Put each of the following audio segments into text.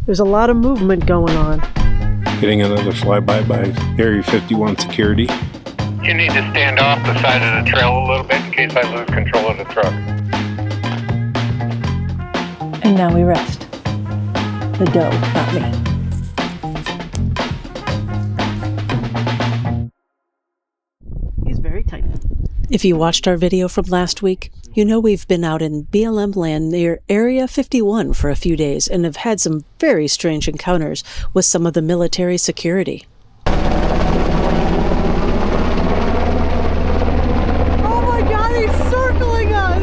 There's a lot of movement going on. Getting another flyby by Area 51 security. You need to stand off the side of the trail a little bit in case I lose control of the truck. And now we rest. The doe, not me. He's very tight. If you watched our video from last week, you know we've been out in BLM land near Area 51 for a few days and have had some very strange encounters with some of the military security. Oh my God, he's circling us!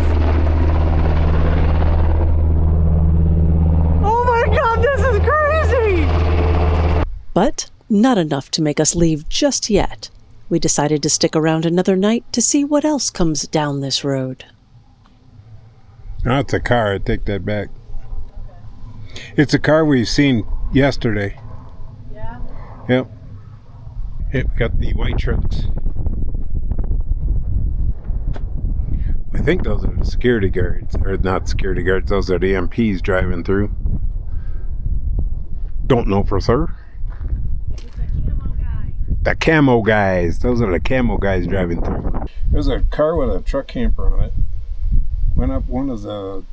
Oh my God, this is crazy! But not enough to make us leave just yet. We decided to stick around another night to see what else comes down this road. No, it's a car. I take that back. It's a car we've seen yesterday. Yeah? Yep. It got the white trucks. I think those are the security guards. Or not security guards. Those are the MPs driving through. Don't know for sure. It's a camo guy. The Camo guys. Those are the Camo guys driving through. There's a car with a truck camper on it. Went up one of the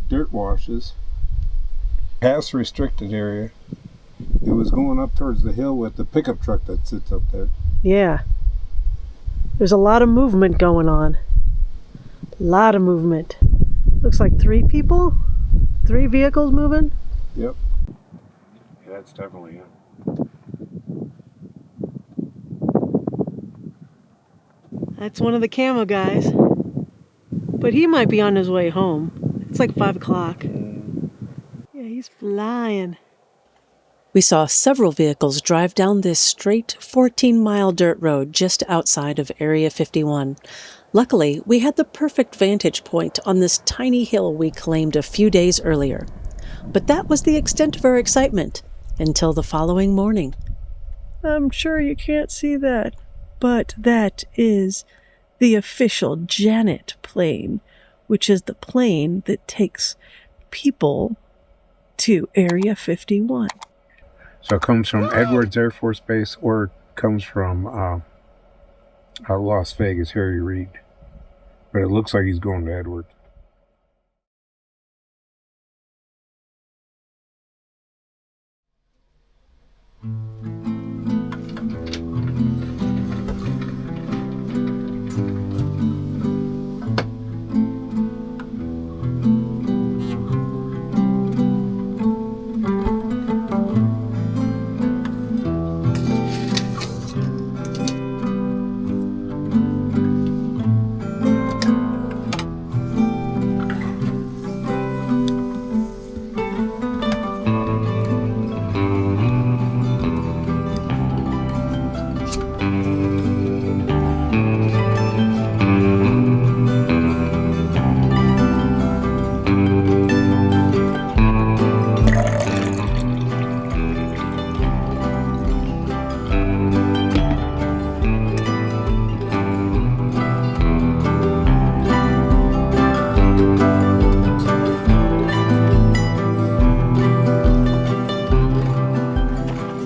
dirt washes. Past restricted area. It was going up towards the hill with the pickup truck that sits up there. Yeah. There's a lot of movement going on. A lot of movement. Looks like 3 people? 3 vehicles moving? Yep. Yeah, that's definitely it. That's one of the camo guys. But he might be on his way home. It's like 5 o'clock. Yeah, he's flying. We saw several vehicles drive down this straight 14-mile dirt road just outside of Area 51. Luckily, we had the perfect vantage point on this tiny hill we claimed a few days earlier. But that was the extent of our excitement until the following morning. I'm sure you can't see that, but that is the official Janet plane, which is the plane that takes people to Area 51. So it comes from Edwards Air Force Base or it comes from Las Vegas, Harry Reid. But it looks like he's going to Edwards.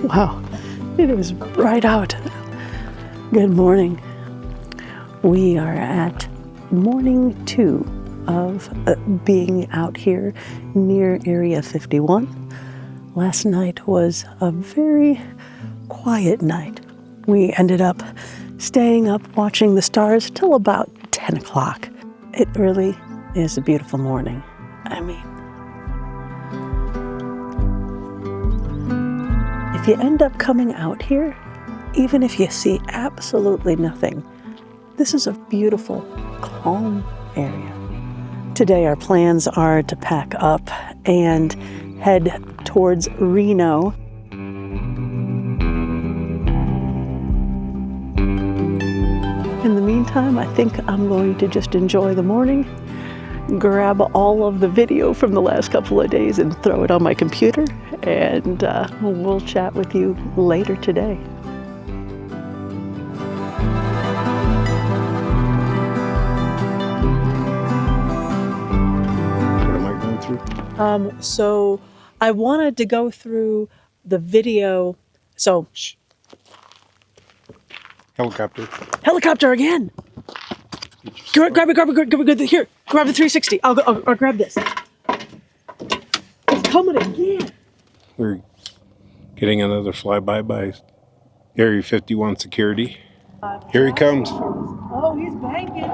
Wow, it is bright out. Good morning. We are at morning 2 of being out here near Area 51. Last night was a very quiet night. We ended up staying up watching the stars till about 10 o'clock. It really is a beautiful morning. I mean, if you end up coming out here, even if you see absolutely nothing, this is a beautiful, calm area. Today our plans are to pack up and head towards Reno. In the meantime, I think I'm going to just enjoy the morning, grab all of the video from the last couple of days and throw it on my computer, and we'll chat with you later today. What am I going through? So I wanted to go through the video. So, helicopter again. Grab it. Here, grab the 360. I'll grab this. It's coming again. We're getting another flyby by Area 51 security. Here he comes. Oh, he's banking.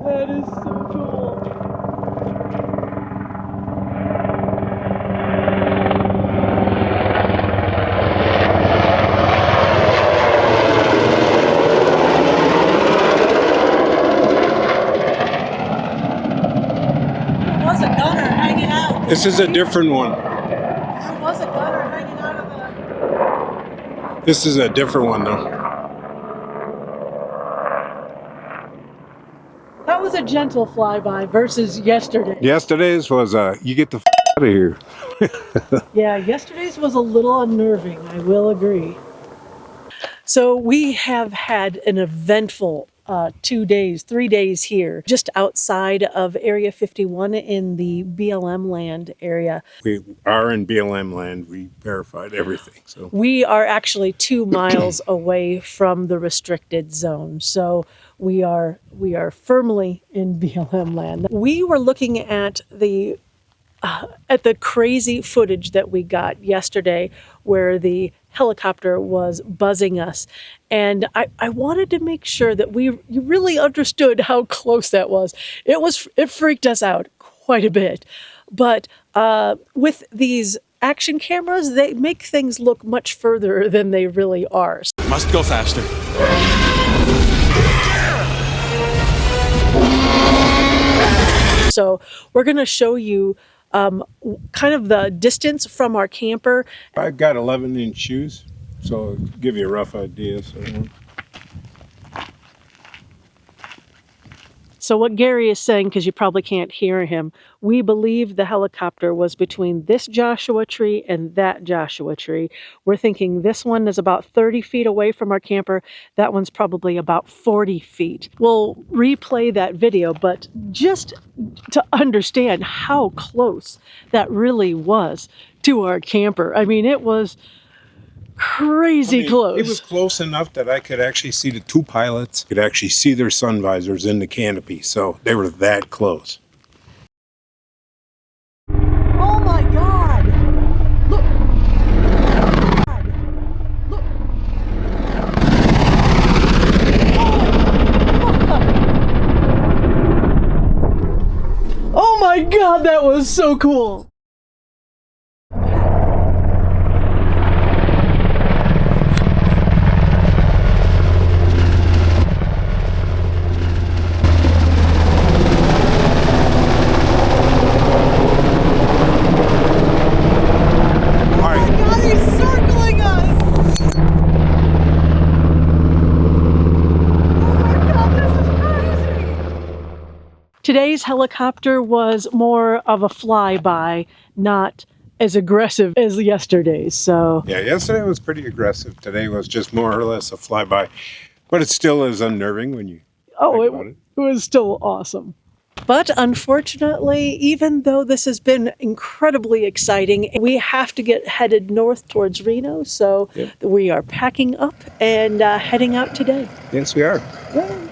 That is so cool. There was a gunner hanging out. This is a different one. There was a gunner hanging out of the... This is a different one, though. That was a gentle flyby versus yesterday. Yesterday's was, you get the out of here. Yeah, yesterday's was a little unnerving, I will agree. So we have had an eventful 3 days here, just outside of Area 51 in the BLM land area. We are in BLM land. We verified everything. So We are actually 2 miles away from the restricted zone. So we are firmly in BLM land. We were looking at the crazy footage that we got yesterday where the helicopter was buzzing us, and I wanted to make sure that you really understood how close that was. It freaked us out quite a bit, but with these action cameras, they make things look much further than they really are. Must go faster. So we're going to show you kind of the distance from our camper. I've got 11-inch shoes, so I'll give you a rough idea. So what Gary is saying, because you probably can't hear him, we believe the helicopter was between this Joshua tree and that Joshua tree. We're thinking this one is about 30 feet away from our camper. That one's probably about 40 feet. We'll replay that video, but just to understand how close that really was to our camper. I mean, it was crazy close. It was close enough that I could actually see the 2 pilots, could actually see their sun visors in the canopy, so they were that close. Oh my God! Look! Look! Oh my God, that was so cool! Today's helicopter was more of a flyby, not as aggressive as yesterday's. So Yeah, yesterday was pretty aggressive. Today was just more or less a flyby, but it still is unnerving when you think about it. It was still awesome. But unfortunately, even though this has been incredibly exciting, we have to get headed north towards Reno. So we are packing up and heading out today. Yes, we are. Yay.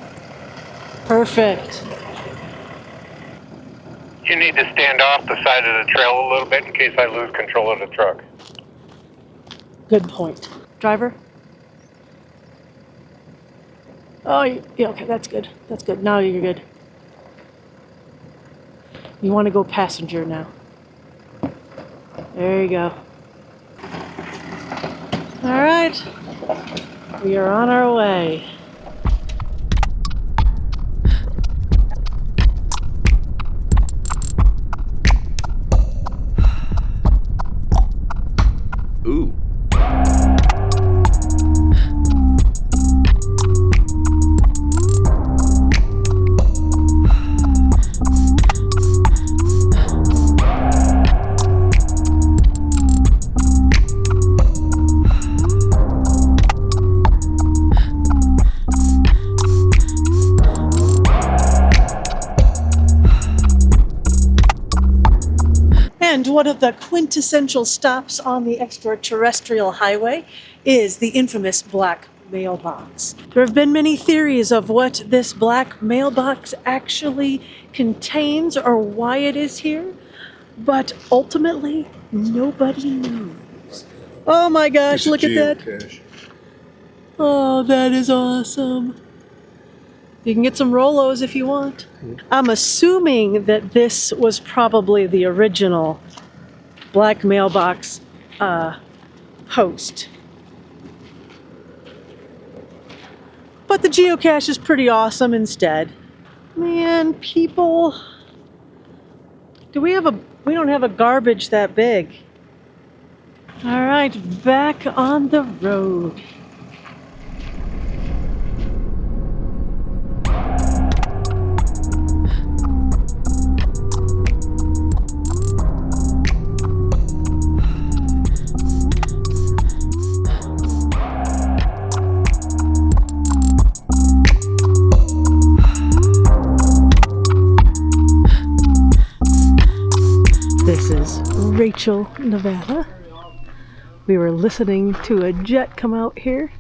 Perfect. You need to stand off the side of the trail a little bit in case I lose control of the truck. Good point. Driver? Oh, yeah, okay, that's good. That's good. Now you're good. You want to go passenger now. There you go. All right. We are on our way. Ooh. And one of the quintessential stops on the Extraterrestrial Highway is the infamous Black Mailbox. There have been many theories of what this Black Mailbox actually contains or why it is here, but ultimately nobody knows. Oh my gosh, look at that. Oh, that is awesome. You can get some Rolos if you want. I'm assuming that this was probably the original Black Mailbox host. But the geocache is pretty awesome instead. Man, people. We don't have a garbage that big. All right, back on the road. This is Rachel, Nevada. We were listening to a jet come out here.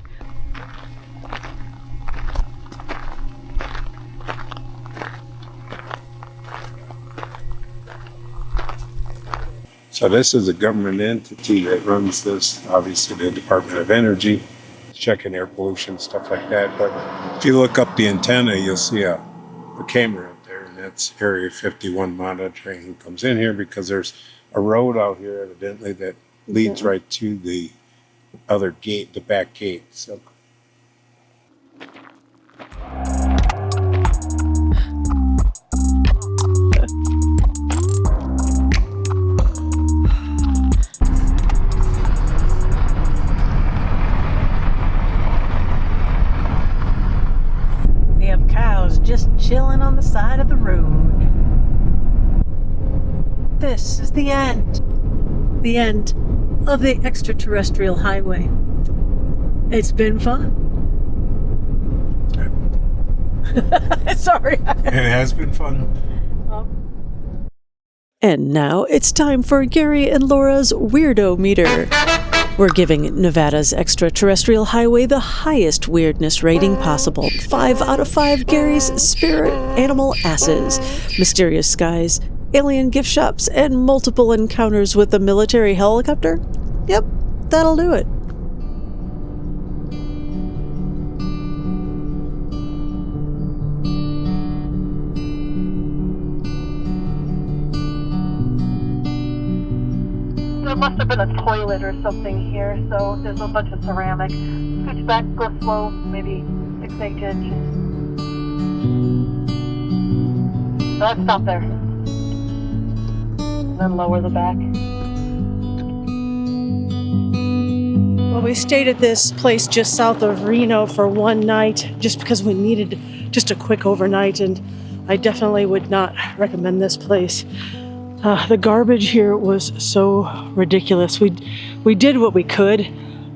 So this is a government entity that runs this, obviously the Department of Energy, checking air pollution, stuff like that. But if you look up the antenna, you'll see a camera up there, and that's Area 51 monitoring who comes in here because there's a road out here evidently that leads right to the other gate, the back gate. So We have cows just chilling on the side of the road. This is the end. The end of the Extraterrestrial Highway. It's been fun. Sorry. it has been fun. And now it's time for Gary and Laura's Weirdo Meter. We're giving Nevada's Extraterrestrial Highway the highest weirdness rating possible. 5 out of 5 Gary's spirit animal asses, mysterious skies, alien gift shops, and multiple encounters with a military helicopter? Yep, that'll do it. There must have been a toilet or something here, so there's a bunch of ceramic. Scooch back, go slow, maybe 6-8 inches. Let's stop there. Then lower the back. Well, we stayed at this place just south of Reno for one night just because we needed just a quick overnight, and I definitely would not recommend this place. The garbage here was so ridiculous. We did what we could,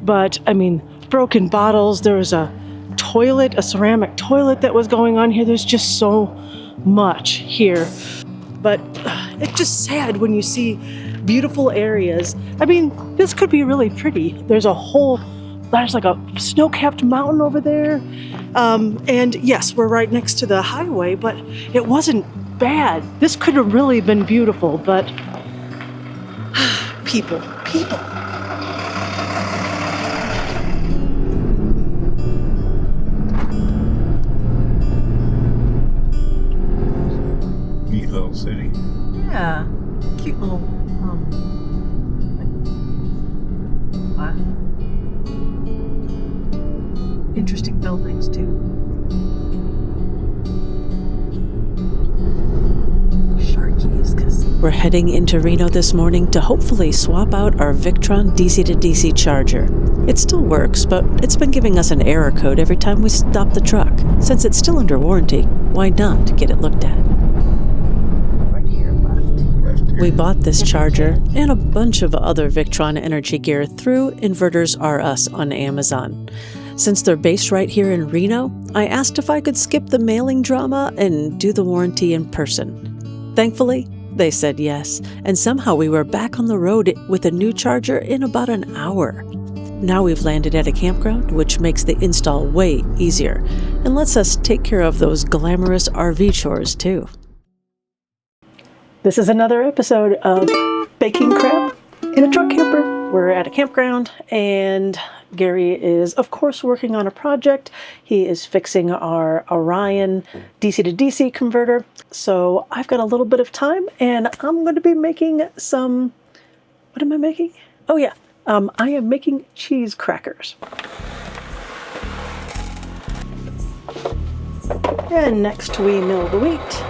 but I mean, broken bottles, there was a toilet, a ceramic toilet that was going on here. There's just so much here. But it's just sad when you see beautiful areas. I mean, this could be really pretty. There's like a snow-capped mountain over there. And yes, we're right next to the highway, but it wasn't bad. This could have really been beautiful, but people. Neat little city. Yeah, cute little what? Interesting buildings too. Sharkies, because We're heading into Reno this morning to hopefully swap out our Victron DC-to-DC charger. It still works, but it's been giving us an error code every time we stop the truck. Since it's still under warranty, why not get it looked at? right here, left. We bought this charger and a bunch of other Victron energy gear through Inverters R Us on Amazon. Since they're based right here in Reno, I asked if I could skip the mailing drama and do the warranty in person. Thankfully, They said yes, and somehow we were back on the road with a new charger in about an hour. Now we've landed at a campground, which makes the install way easier and lets us take care of those glamorous RV chores too. This is another episode of Baking Crap in a Truck Camper. We're at a campground and Gary is, of course, working on a project. He is fixing our Orion DC to DC converter. So I've got a little bit of time and I'm going to be making some... What am I making? Oh yeah, I am making cheese crackers. And next we mill the wheat.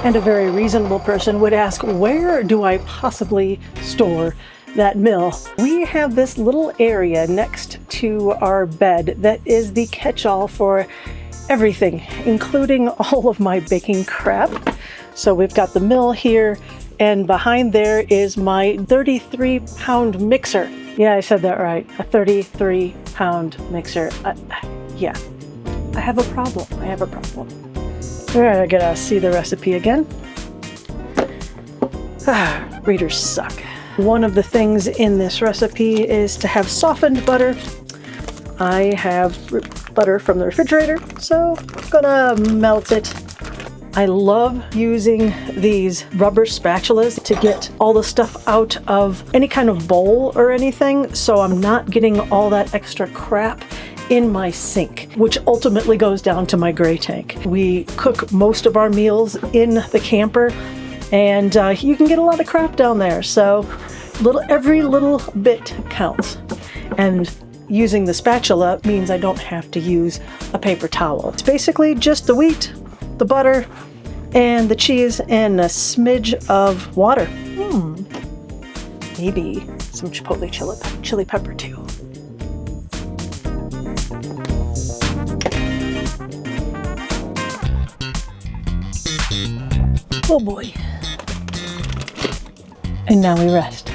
And a very reasonable person would ask, where do I possibly store that mill? We have this little area next to our bed that is the catch-all for everything, including all of my baking crap. So we've got the mill here, and behind there is my 33-pound mixer. Yeah, I said that right. A 33-pound mixer. Yeah, I have a problem. All right, I gotta see the recipe again. Readers suck. One of the things in this recipe is to have softened butter. I have butter from the refrigerator, so I'm gonna melt it. I love using these rubber spatulas to get all the stuff out of any kind of bowl or anything, so I'm not getting all that extra crap in my sink, which ultimately goes down to my gray tank. We cook most of our meals in the camper, and you can get a lot of crap down there, so every little bit counts. And using the spatula means I don't have to use a paper towel. It's basically just the wheat, the butter, and the cheese, and a smidge of water. Maybe some chipotle chili pepper too. Oh boy. And now we rest.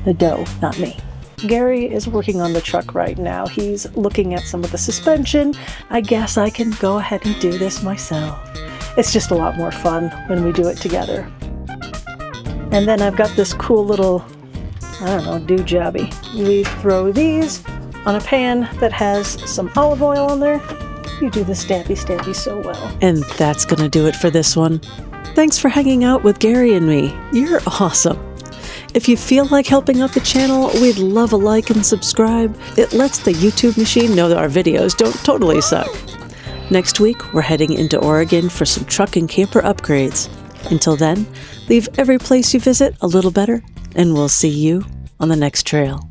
The dough, not me. Gary is working on the truck right now. He's looking at some of the suspension. I guess I can go ahead and do this myself. It's just a lot more fun when we do it together. And then I've got this cool little, do-jobby. We throw these on a pan that has some olive oil on there. You do the stampy so well. And that's gonna do it for this one. Thanks for hanging out with Gary and me. You're awesome. If you feel like helping out the channel, we'd love a like and subscribe. It lets the YouTube machine know that our videos don't totally suck. Next week, we're heading into Oregon for some truck and camper upgrades. Until then, leave every place you visit a little better, and we'll see you on the next trail.